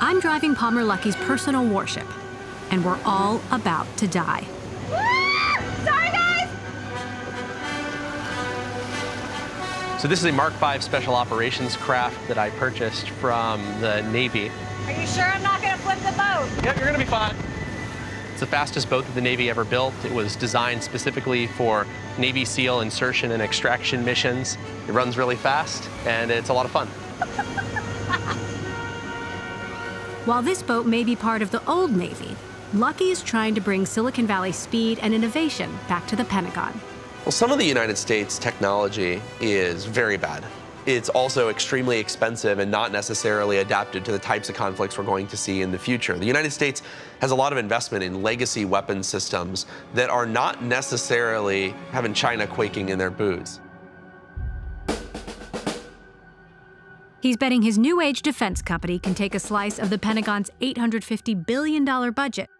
I'm driving Palmer Luckey's personal warship, and we're all about to die. Sorry, guys! So this is a Mark V special operations craft that I purchased from the Navy. Are you sure I'm not gonna flip the boat? Yep, you're gonna be fine. It's the fastest boat that the Navy ever built. It was designed specifically for Navy SEAL insertion and extraction missions. It runs really fast, and it's a lot of fun. While this boat may be part of the old Navy, Luckey is trying to bring Silicon Valley speed and innovation back to the Pentagon. Well, some of the United States technology is very bad. It's also extremely expensive and not necessarily adapted to the types of conflicts we're going to see in the future. The United States has a lot of investment in legacy weapon systems that are not necessarily having China quaking in their boots. He's betting his new age defense company can take a slice of the Pentagon's $850 billion budget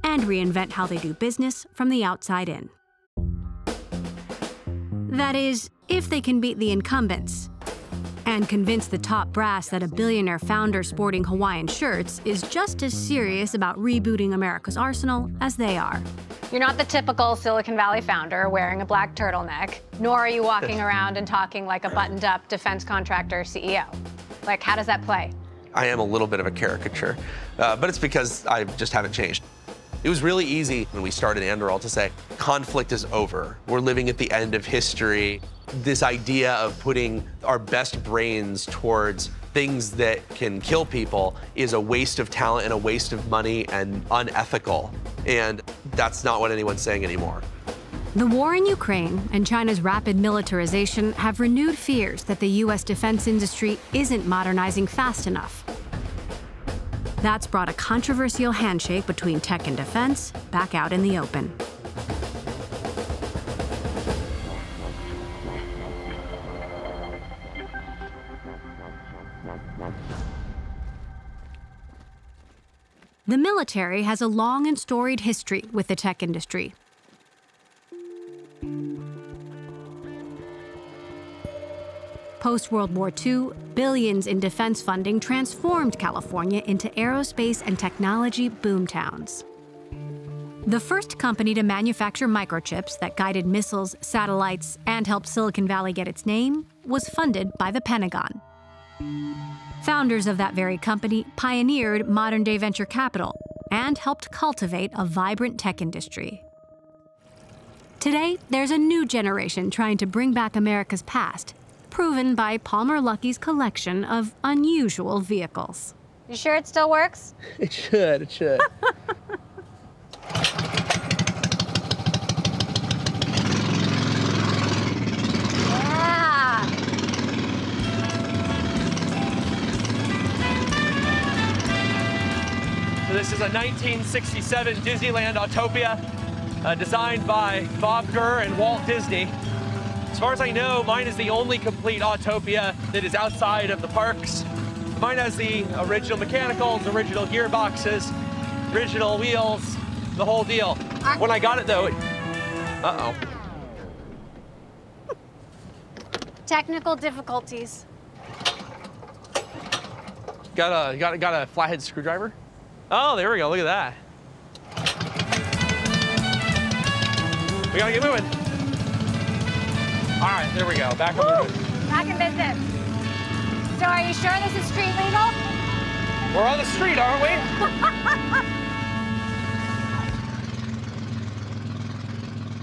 and reinvent how they do business from the outside in. That is, if they can beat the incumbents and convince the top brass that a billionaire founder sporting Hawaiian shirts is just as serious about rebooting America's arsenal as they are. You're not the typical Silicon Valley founder wearing a black turtleneck, nor are you walking around and talking like a buttoned-up defense contractor CEO. Like, how does that play? I am a little bit of a caricature, but it's because I just haven't changed. It was really easy when we started Anduril to say, conflict is over. We're living at the end of history. This idea of putting our best brains towards things that can kill people is a waste of talent and a waste of money and unethical. And that's not what anyone's saying anymore. The war in Ukraine and China's rapid militarization have renewed fears that the U.S. defense industry isn't modernizing fast enough. That's brought a controversial handshake between tech and defense back out in the open. The military has a long and storied history with the tech industry. Post-World War II, billions in defense funding transformed California into aerospace and technology boomtowns. The first company to manufacture microchips that guided missiles, satellites, and helped Silicon Valley get its name was funded by the Pentagon. Founders of that very company pioneered modern-day venture capital and helped cultivate a vibrant tech industry. Today, there's a new generation trying to bring back America's past, proven by Palmer Luckey's collection of unusual vehicles. You sure it still works? It should, it should. Yeah! So this is a 1967 Disneyland Autopia, designed by Bob Gurr and Walt Disney. As far as I know, mine is the only complete Autopia that is outside of the parks. Mine has the original mechanicals, original gearboxes, original wheels, the whole deal. When I got it though, uh-oh. Technical difficulties. Got a flathead screwdriver? Oh, there we go, look at that. We gotta get moving. All right, there we go, back on the road. Back in business. So are you sure this is street legal? We're on the street, aren't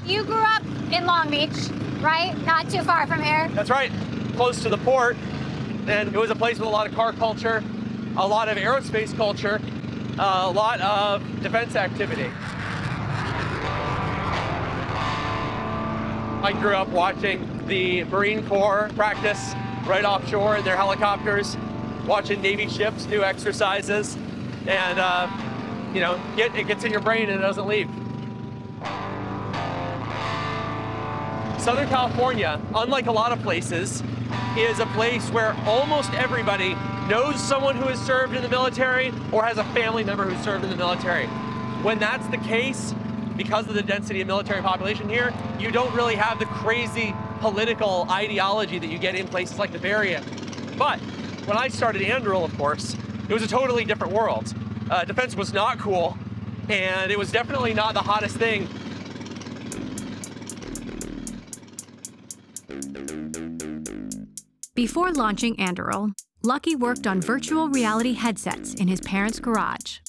we? You grew up in Long Beach, right? Not too far from here. That's right, close to the port. And it was a place with a lot of car culture, a lot of aerospace culture, a lot of defense activity. I grew up watching the Marine Corps practice right offshore in their helicopters, watching Navy ships do exercises, and you know, it gets in your brain and it doesn't leave. Southern California, unlike a lot of places, is a place where almost everybody knows someone who has served in the military or has a family member who served in the military. When that's the case, because of the density of military population here, you don't really have the crazy political ideology that you get in places like the Bay Area. But when I started Anduril, of course, It was a totally different world. Defense was not cool, and it was definitely not the hottest thing. Before launching Anduril, Luckey worked on virtual reality headsets in his parents' garage.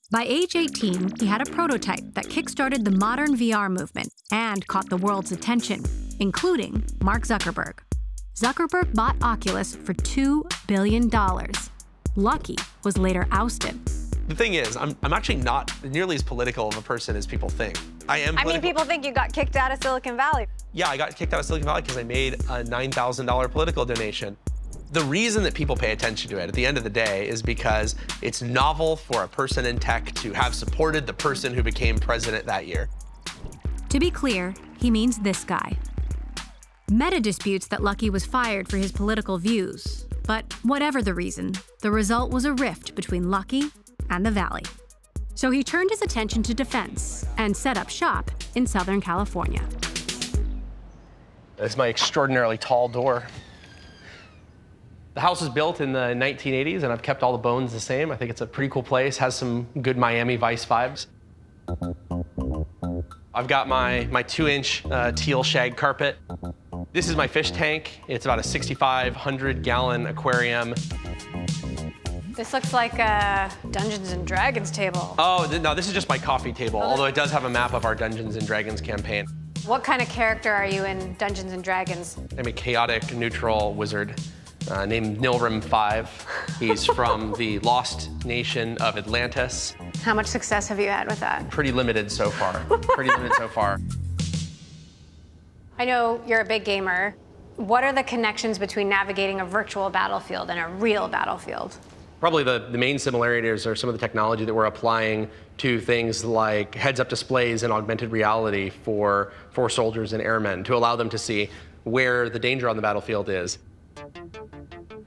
By age 18, he had a prototype that kickstarted the modern VR movement and caught the world's attention, including Mark Zuckerberg. Zuckerberg bought Oculus for $2 billion. Luckey was later ousted. The thing is, I'm actually not nearly as political of a person as people think. I mean, people think you got kicked out of Silicon Valley. Yeah, I got kicked out of Silicon Valley because I made a $9,000 political donation. The reason that people pay attention to it at the end of the day is because it's novel for a person in tech to have supported the person who became president that year. To be clear, he means this guy. Meta disputes that Luckey was fired for his political views, but whatever the reason, the result was a rift between Luckey and the Valley. So he turned his attention to defense and set up shop in Southern California. This is my extraordinarily tall door. The house was built in the 1980s, and I've kept all the bones the same. I think it's a pretty cool place, has some good Miami Vice vibes. I've got my 2-inch teal shag carpet. This is my fish tank. It's about a 6,500-gallon aquarium. This looks like a Dungeons and Dragons table. Oh, no, this is just my coffee table, although it does have a map of our Dungeons and Dragons campaign. What kind of character are you in Dungeons and Dragons? I'm a chaotic, neutral wizard named Nilrim 5. He's from the lost nation of Atlantis. How much success have you had with that? Pretty limited so far. Pretty limited so far. I know you're a big gamer. What are the connections between navigating a virtual battlefield and a real battlefield? Probably the main similarities are some of the technology that we're applying to things like heads-up displays and augmented reality for soldiers and airmen to allow them to see where the danger on the battlefield is.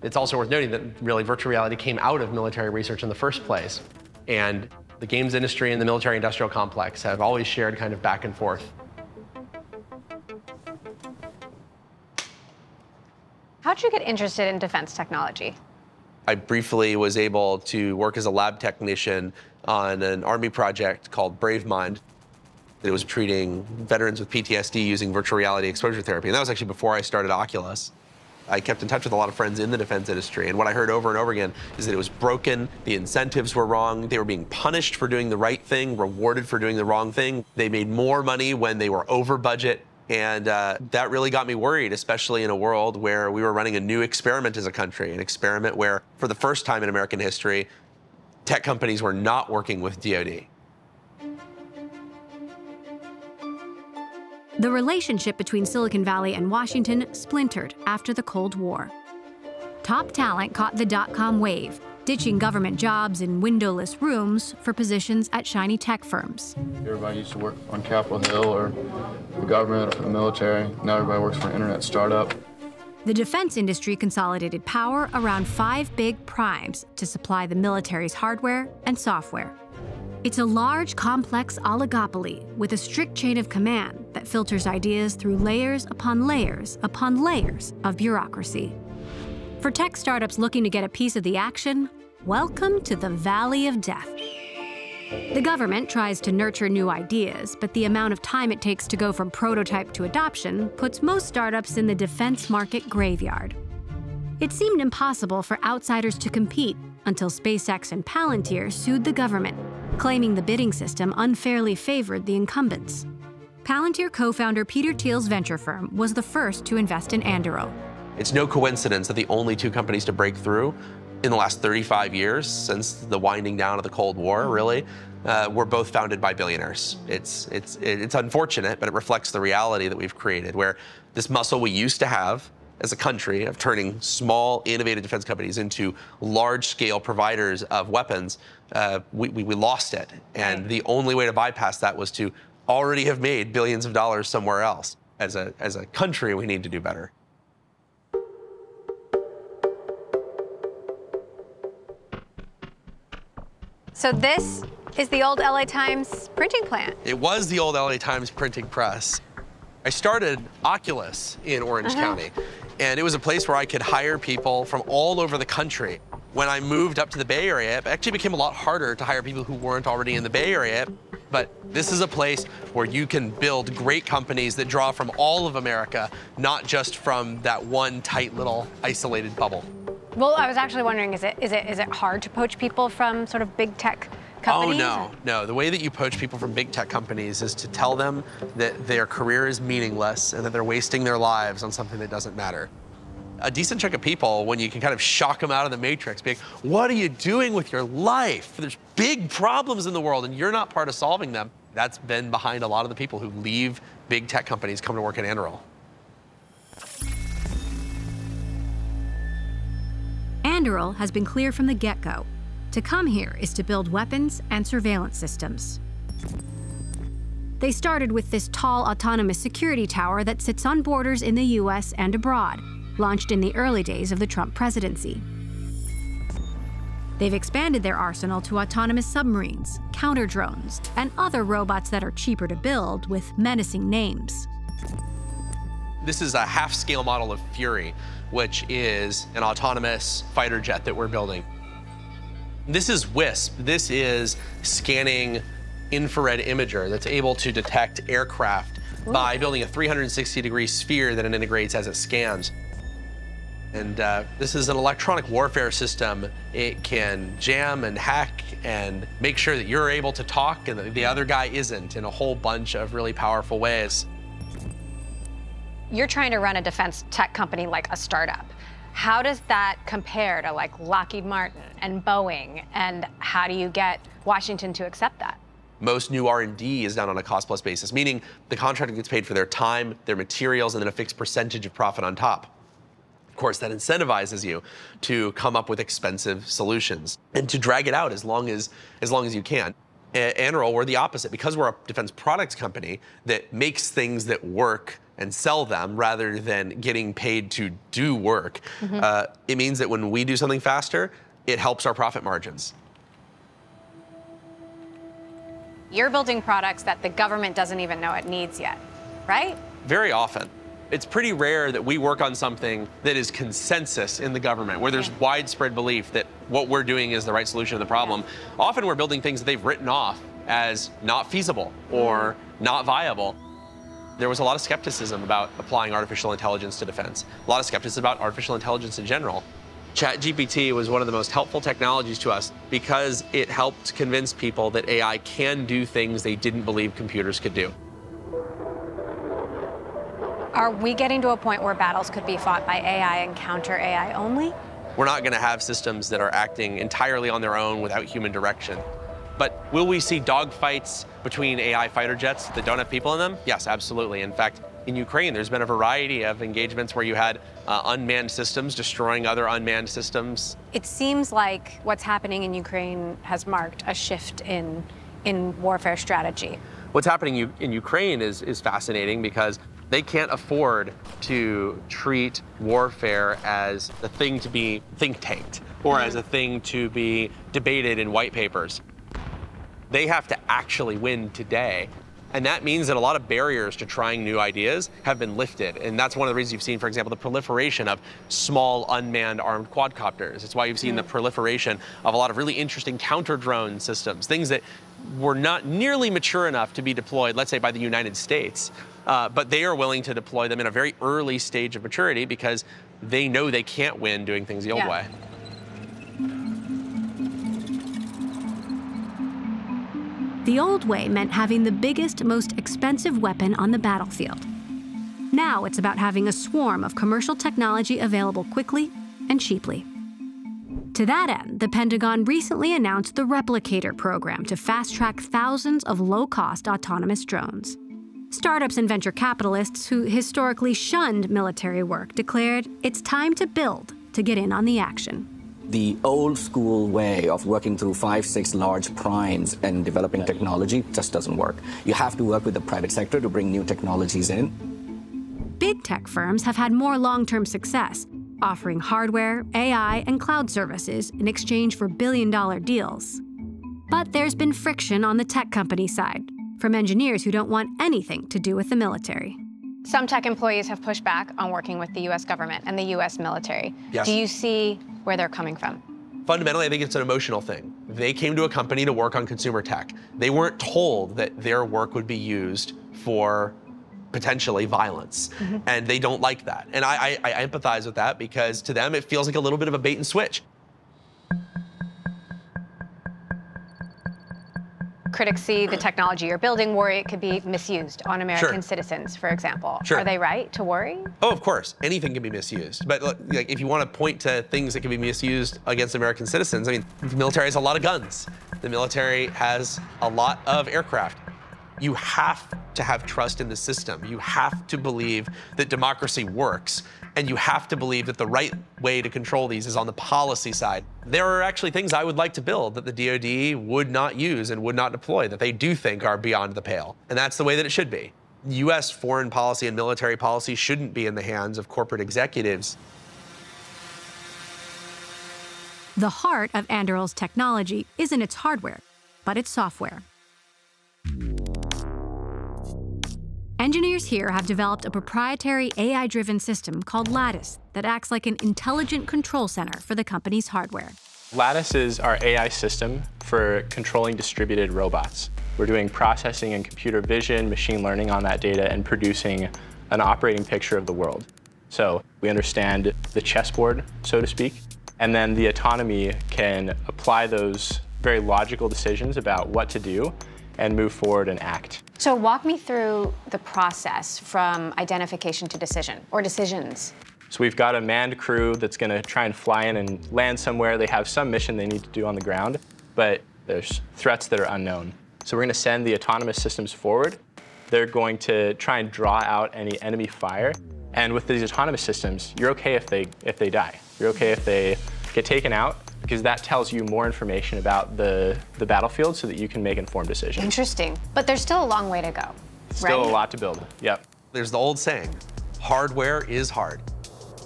It's also worth noting that really virtual reality came out of military research in the first place. And the games industry and the military-industrial complex have always shared kind of back and forth. How'd you get interested in defense technology? I briefly was able to work as a lab technician on an Army project called Brave Mind. It was treating veterans with PTSD using virtual reality exposure therapy. And that was actually before I started Oculus. I kept in touch with a lot of friends in the defense industry, and what I heard over and over again is that it was broken, the incentives were wrong, they were being punished for doing the right thing, rewarded for doing the wrong thing. They made more money when they were over budget, and that really got me worried, especially in a world where we were running a new experiment as a country, an experiment where, for the first time in American history, tech companies were not working with DoD. The relationship between Silicon Valley and Washington splintered after the Cold War. Top talent caught the dot-com wave, ditching government jobs in windowless rooms for positions at shiny tech firms. Everybody used to work on Capitol Hill or the government or for the military. Now everybody works for an internet startup. The defense industry consolidated power around 5 big primes to supply the military's hardware and software. It's a large, complex oligopoly with a strict chain of command that filters ideas through layers upon layers upon layers of bureaucracy. For tech startups looking to get a piece of the action, welcome to the Valley of Death. The government tries to nurture new ideas, but the amount of time it takes to go from prototype to adoption puts most startups in the defense market graveyard. It seemed impossible for outsiders to compete until SpaceX and Palantir sued the government, claiming the bidding system unfairly favored the incumbents. Palantir co-founder Peter Thiel's venture firm was the first to invest in Anduril. It's no coincidence that the only 2 companies to break through in the last 35 years, since the winding down of the Cold War, really, were both founded by billionaires. It's unfortunate, but it reflects the reality that we've created, where this muscle we used to have as a country of turning small, innovative defense companies into large-scale providers of weapons, we lost it. And the only way to bypass that was to already have made billions of dollars somewhere else. As a country, we need to do better. So this is the old LA Times printing plant. It was the old LA Times printing press. I started Oculus in Orange County, and it was a place where I could hire people from all over the country When I moved up to the Bay Area, it actually became a lot harder to hire people who weren't already in the Bay Area. But this is a place where you can build great companies that draw from all of America, not just from that one tight little isolated bubble. Well, I was actually wondering, is it hard to poach people from sort of big tech companies? Oh, no. The way that you poach people from big tech companies is to tell them that their career is meaningless and that they're wasting their lives on something that doesn't matter. A decent chunk of people, when you can kind of shock them out of the matrix, be like, what are you doing with your life? There's big problems in the world and you're not part of solving them. That's been behind a lot of the people who leave big tech companies, come to work at Anduril. Anduril has been clear from the get-go. To come here is to build weapons and surveillance systems. They started with this tall autonomous security tower that sits on borders in the US and abroad, launched in the early days of the Trump presidency. They've expanded their arsenal to autonomous submarines, counter drones, and other robots that are cheaper to build with menacing names. This is a half-scale model of Fury, which is an autonomous fighter jet that we're building. This is WISP. This is scanning infrared imager that's able to detect aircraft by building a 360-degree sphere that it integrates as it scans. And this is an electronic warfare system. It can jam and hack and make sure that you're able to talk and the other guy isn't in a whole bunch of really powerful ways. You're trying to run a defense tech company like a startup. How does that compare to like Lockheed Martin and Boeing? And how do you get Washington to accept that? Most new R&D is done on a cost-plus basis, meaning the contractor gets paid for their time, their materials, and then a fixed percentage of profit on top. Of course, that incentivizes you to come up with expensive solutions and to drag it out as long as you can. At Anduril, we're the opposite. Because we're a defense products company that makes things that work and sell them rather than getting paid to do work, it means that when we do something faster, it helps our profit margins. You're building products that the government doesn't even know it needs yet, right? Very often. It's pretty rare that we work on something that is consensus in the government, where there's widespread belief that what we're doing is the right solution to the problem. Often we're building things that they've written off as not feasible or not viable. There was a lot of skepticism about applying artificial intelligence to defense, a lot of skepticism about artificial intelligence in general. ChatGPT was one of the most helpful technologies to us because it helped convince people that AI can do things they didn't believe computers could do. Are we getting to a point where battles could be fought by AI and counter AI only? We're not going to have systems that are acting entirely on their own without human direction. But will we see dogfights between AI fighter jets that don't have people in them? Yes, absolutely. In fact, in Ukraine, there's been a variety of engagements where you had unmanned systems destroying other unmanned systems. It seems like what's happening in Ukraine has marked a shift in warfare strategy. What's happening in Ukraine is fascinating because they can't afford to treat warfare as a thing to be think tanked or as a thing to be debated in white papers. They have to actually win today. And that means that a lot of barriers to trying new ideas have been lifted. And that's one of the reasons you've seen, for example, the proliferation of small unmanned armed quadcopters. It's why you've seen the proliferation of a lot of really interesting counter-drone systems, things that were not nearly mature enough to be deployed, let's say, by the United States. But they are willing to deploy them in a very early stage of maturity because they know they can't win doing things the old way. The old way meant having the biggest, most expensive weapon on the battlefield. Now it's about having a swarm of commercial technology available quickly and cheaply. To that end, the Pentagon recently announced the Replicator program to fast-track thousands of low-cost autonomous drones. Startups and venture capitalists who historically shunned military work declared it's time to build to get in on the action. The old school way of working through 5, 6 large primes and developing technology just doesn't work. You have to work with the private sector to bring new technologies in. Big tech firms have had more long-term success, offering hardware, AI, and cloud services in exchange for billion-dollar deals. But there's been friction on the tech company side, from engineers who don't want anything to do with the military. Some tech employees have pushed back on working with the U.S. government and the U.S. military. Yes. Do you see where they're coming from? Fundamentally, I think it's an emotional thing. They came to a company to work on consumer tech. They weren't told that their work would be used for potentially violence, and they don't like that. And I empathize with that because to them, it feels like a little bit of a bait and switch. Critics see the technology you're building, worry it could be misused on American citizens, for example. Are they right to worry? Oh, of course. Anything can be misused. But look, like, if you want to point to things that can be misused against American citizens, I mean, the military has a lot of guns. The military has a lot of aircraft. You have to have trust in the system. You have to believe that democracy works. And you have to believe that the right way to control these is on the policy side. There are actually things I would like to build that the DoD would not use and would not deploy, that they do think are beyond the pale. And that's the way that it should be. U.S. foreign policy and military policy shouldn't be in the hands of corporate executives. The heart of Anduril's technology isn't its hardware, but its software. Engineers here have developed a proprietary AI-driven system called Lattice that acts like an intelligent control center for the company's hardware. Lattice is our AI system for controlling distributed robots. We're doing processing and computer vision, machine learning on that data, and producing an operating picture of the world. So we understand the chessboard, so to speak, and then the autonomy can apply those very logical decisions about what to do and move forward and act. So walk me through the process from identification to decision, or decisions. So we've got a manned crew that's going to try and fly in and land somewhere. They have some mission they need to do on the ground, but there's threats that are unknown. So we're going to send the autonomous systems forward. They're going to try and draw out any enemy fire. And with these autonomous systems, you're okay if they die. You're okay if they get taken out, because that tells you more information about the battlefield so that you can make informed decisions. Interesting. But there's still a long way to go, Still a lot to build, yep. There's the old saying, hardware is hard.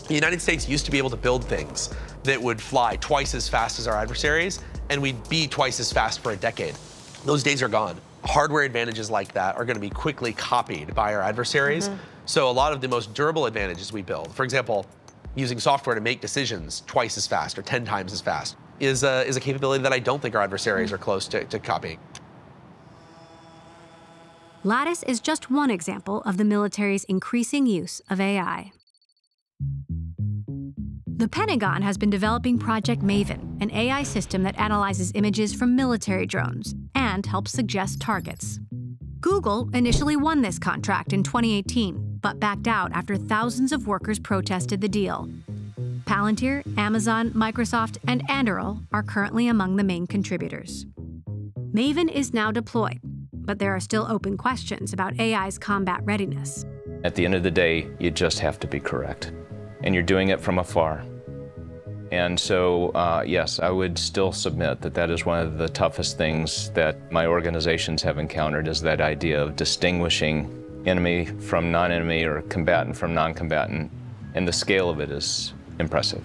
The United States used to be able to build things that would fly twice as fast as our adversaries, and we'd be twice as fast for a decade. Those days are gone. Hardware advantages like that are going to be quickly copied by our adversaries. So a lot of the most durable advantages we build, for example, using software to make decisions twice as fast or 10 times as fast, is a capability that I don't think our adversaries are close to copying. Lattice is just one example of the military's increasing use of AI. The Pentagon has been developing Project Maven, an AI system that analyzes images from military drones and helps suggest targets. Google initially won this contract in 2018, but backed out after thousands of workers protested the deal. Palantir, Amazon, Microsoft, and Anduril are currently among the main contributors. Maven is now deployed, but there are still open questions about AI's combat readiness. At the end of the day, you just have to be correct, and you're doing it from afar. And so, yes, I would still submit that that is one of the toughest things that my organizations have encountered, is that idea of distinguishing enemy from non-enemy or combatant from non-combatant, and the scale of it is impressive.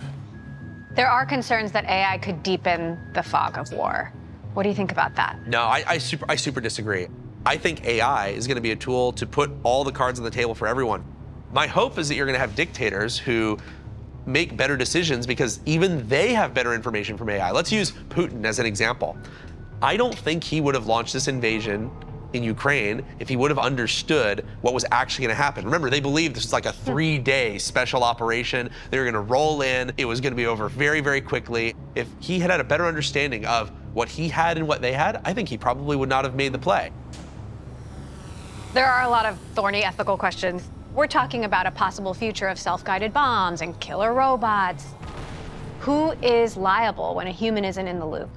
There are concerns that AI could deepen the fog of war. What do you think about that? No, I super disagree. I think AI is going to be a tool to put all the cards on the table for everyone. My hope is that you're going to have dictators who make better decisions because even they have better information from AI. Let's use Putin as an example. I don't think he would have launched this invasion in Ukraine if he would have understood what was actually going to happen. Remember, they believed this was like a 3-day special operation. They were going to roll in. It was going to be over very, very quickly. If he had had a better understanding of what he had and what they had, I think he probably would not have made the play. There are a lot of thorny ethical questions. We're talking about a possible future of self-guided bombs and killer robots. Who is liable when a human isn't in the loop?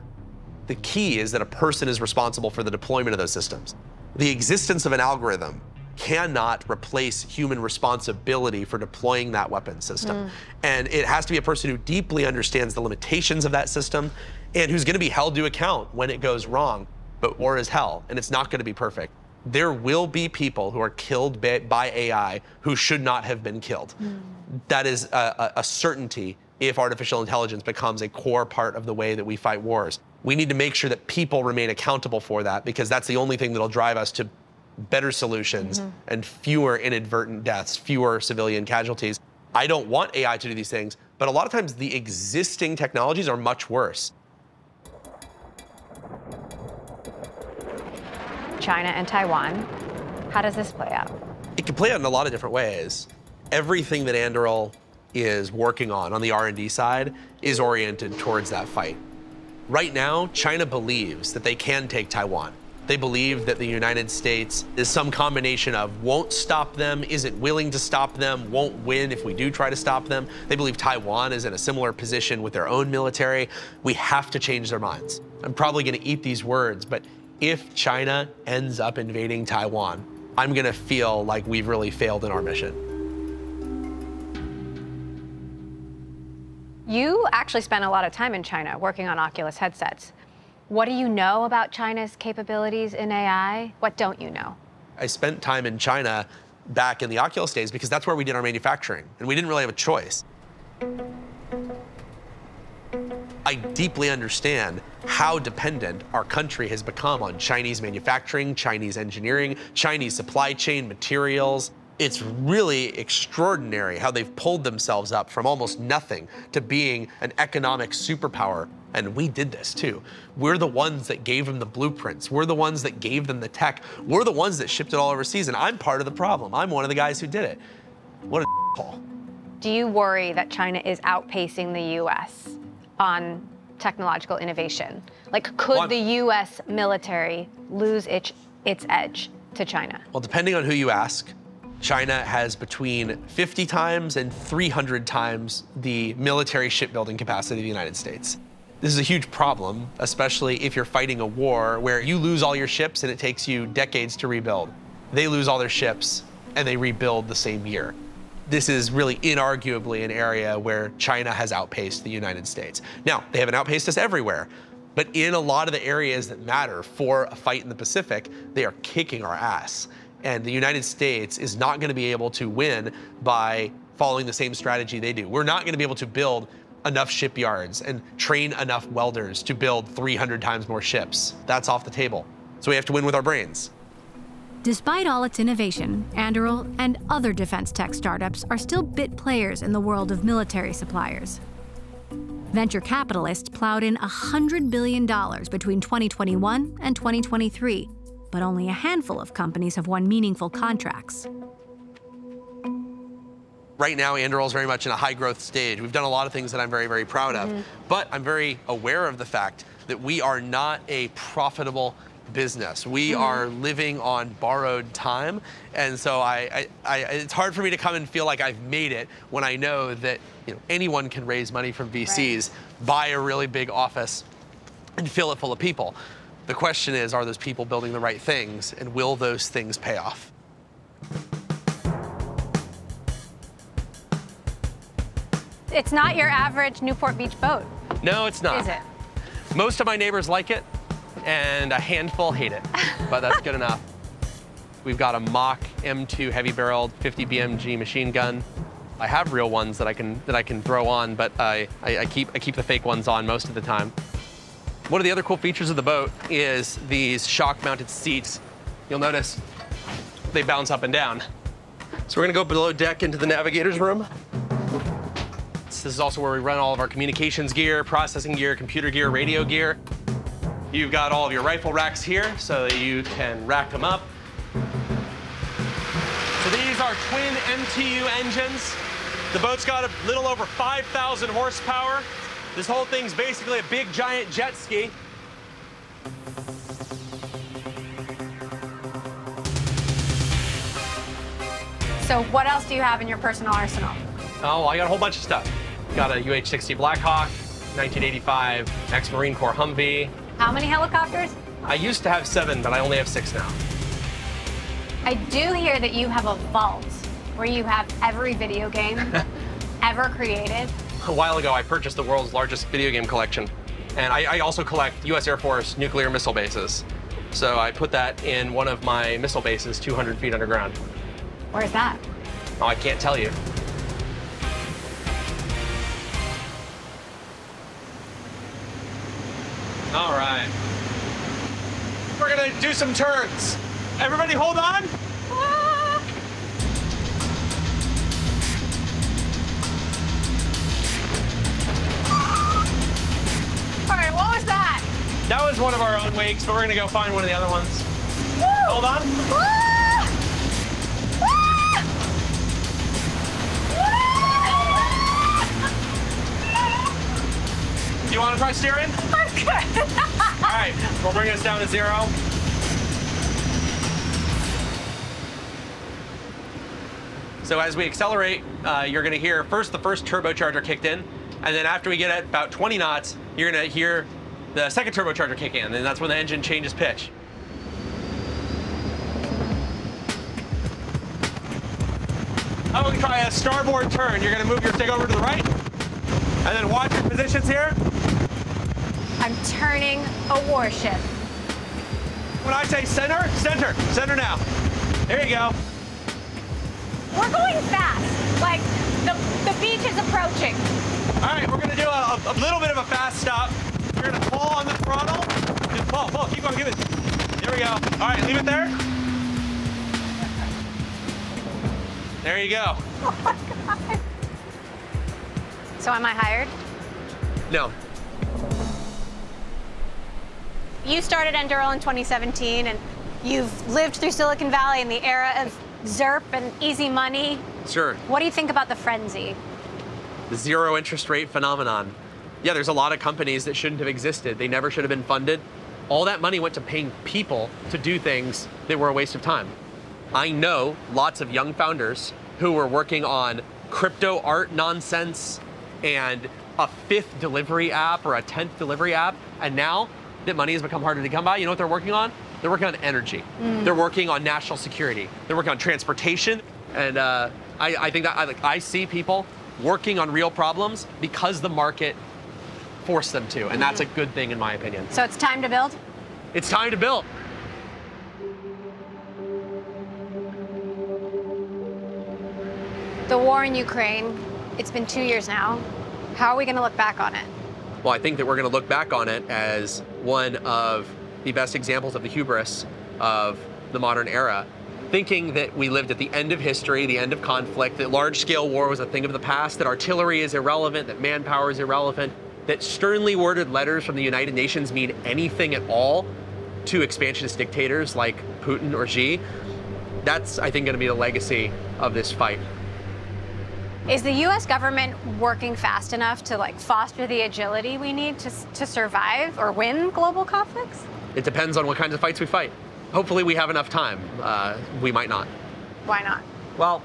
The key is that a person is responsible for the deployment of those systems. The existence of an algorithm cannot replace human responsibility for deploying that weapon system. And it has to be a person who deeply understands the limitations of that system and who's going to be held to account when it goes wrong. But war is hell, and it's not going to be perfect. There will be people who are killed by AI who should not have been killed. That is a certainty if artificial intelligence becomes a core part of the way that we fight wars. We need to make sure that people remain accountable for that, because that's the only thing that'll drive us to better solutions and fewer inadvertent deaths, fewer civilian casualties. I don't want AI to do these things, but but a lot of times the existing technologies are much worse. China and Taiwan. How does this play out? It can play out in a lot of different ways. Everything that Anduril is working on the R&D side is oriented towards that fight. Right now, China believes that they can take Taiwan. They believe that the United States is some combination of won't stop them, isn't willing to stop them, won't win if we do try to stop them. They believe Taiwan is in a similar position with their own military. We have to change their minds. I'm probably going to eat these words, but if China ends up invading Taiwan, I'm going to feel like we've really failed in our mission. You actually spent a lot of time in China working on Oculus headsets. What do you know about China's capabilities in AI? What don't you know? I spent time in China back in the Oculus days because that's where we did our manufacturing, and we didn't really have a choice. I deeply understand how dependent our country has become on Chinese manufacturing, Chinese engineering, Chinese supply chain materials. It's really extraordinary how they've pulled themselves up from almost nothing to being an economic superpower. And we did this too. We're the ones that gave them the blueprints. We're the ones that gave them the tech. We're the ones that shipped it all overseas, and I'm part of the problem. I'm one of the guys who did it. What a hole. Do you worry that China is outpacing the US on technological innovation? Like, could the US military lose its edge to China? Well, depending on who you ask, China has between 50 times and 300 times the military shipbuilding capacity of the United States. This is a huge problem, especially if you're fighting a war where you lose all your ships and it takes you decades to rebuild. They lose all their ships and they rebuild the same year. This is really inarguably an area where China has outpaced the United States. Now, they haven't outpaced us everywhere, but in a lot of the areas that matter for a fight in the Pacific, they are kicking our ass. And the United States is not going to be able to win by following the same strategy they do. We're not going to be able to build enough shipyards and train enough welders to build 300 times more ships. That's off the table. So we have to win with our brains. Despite all its innovation, Anduril and other defense tech startups are still bit players in the world of military suppliers. Venture capitalists plowed in $100 billion between 2021 and 2023, but only a handful of companies have won meaningful contracts. Right now, Anduril is very much in a high growth stage. We've done a lot of things that I'm very, very proud of, but I'm very aware of the fact that we are not a profitable business. We are living on borrowed time, and so it's hard for me to come and feel like I've made it when I know that anyone can raise money from VCs, buy a really big office, and fill it full of people. The question is, are those people building the right things, and will those things pay off? It's not your average Newport Beach boat. No, it's not. Is it? Most of my neighbors like it, and a handful hate it, but that's good enough. We've got a mock M2 heavy-barreled 50 BMG machine gun. I have real ones that I can throw on, but I keep the fake ones on most of the time. One of the other cool features of the boat is these shock-mounted seats. You'll notice they bounce up and down. So we're gonna go below deck into the navigator's room. This is also where we run all of our communications gear, processing gear, computer gear, radio gear. You've got all of your rifle racks here so that you can rack them up. So these are twin MTU engines. The boat's got a little over 5,000 horsepower. This whole thing's basically a big giant jet ski. So what else do you have in your personal arsenal? Oh, I got a whole bunch of stuff. Got a UH-60 Blackhawk, 1985 ex-Marine Corps Humvee. How many helicopters? I used to have 7, but I only have 6 now. I do hear that you have a vault where you have every video game ever created. A while ago, I purchased the world's largest video game collection. And I also collect US Air Force nuclear missile bases. So I put that in one of my missile bases 200 feet underground. Where's that? Oh, I can't tell you. All right. We're gonna do some turns. Everybody hold on. That was one of our own wakes, but we're gonna go find one of the other ones. Woo! Hold on. You want to try steering? I'm good. All right, we'll bring us down to 0. So as we accelerate, you're going to hear first the first turbocharger kicked in, and then after we get at about 20 knots, you're going to hear the second turbocharger kick in, and that's when the engine changes pitch. I'm going to try a starboard turn. You're going to move your stick over to the right, and then watch your positions here. I'm turning a warship. When I say center, center, center now. There you go. We're going fast. Like, the beach is approaching. All right, we're gonna do a little bit of a fast stop. You're gonna pull on the throttle. Just pull, keep going, give it. There we go. All right, leave it there. There you go. Oh my God. So am I hired? No. You started Anduril in 2017, and you've lived through Silicon Valley in the era of ZERP and easy money. Sure. What do you think about the frenzy? The zero interest rate phenomenon. Yeah, there's a lot of companies that shouldn't have existed. They never should have been funded. All that money went to paying people to do things that were a waste of time. I know lots of young founders who were working on crypto art nonsense and a 5th delivery app or a 10th delivery app, and now that money has become harder to come by, you know what they're working on? They're working on energy. They're working on national security. They're working on transportation. And I think that I see people working on real problems because the market forced them to. And that's a good thing in my opinion. So it's time to build? It's time to build. The war in Ukraine, it's been 2 years now. How are we going to look back on it? Well, I think that we're going to look back on it as one of the best examples of the hubris of the modern era, thinking that we lived at the end of history, the end of conflict, that large-scale war was a thing of the past, that artillery is irrelevant, that manpower is irrelevant, that sternly worded letters from the United Nations mean anything at all to expansionist dictators like Putin or Xi. That's, I think, going to be the legacy of this fight. Is the U.S. government working fast enough to foster the agility we need to survive or win global conflicts? It depends on what kinds of fights we fight. Hopefully we have enough time. We might not. Why not? Well,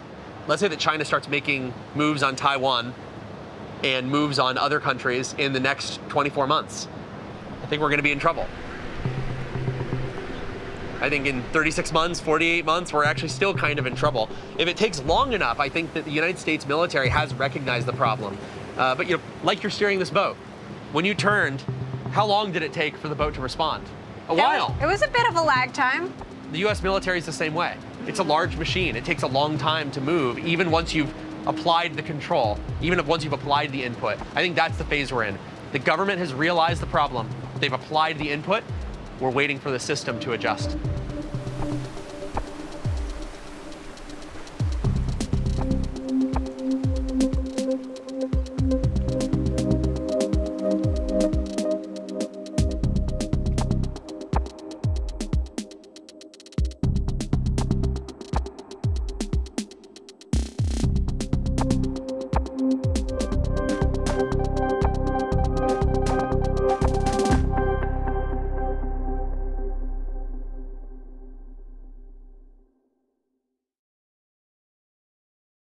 let's say that China starts making moves on Taiwan and moves on other countries in the next 24 months. I think we're going to be in trouble. I think in 36 months, 48 months, we're actually still kind of in trouble. If it takes long enough, I think that the United States military has recognized the problem. But like you're steering this boat, when you turned, how long did it take for the boat to respond? A while. It was a bit of a lag time. The US military is the same way. It's a large machine. It takes a long time to move, even once you've applied the control, even once you've applied the input. I think that's the phase we're in. The government has realized the problem. They've applied the input. We're waiting for the system to adjust.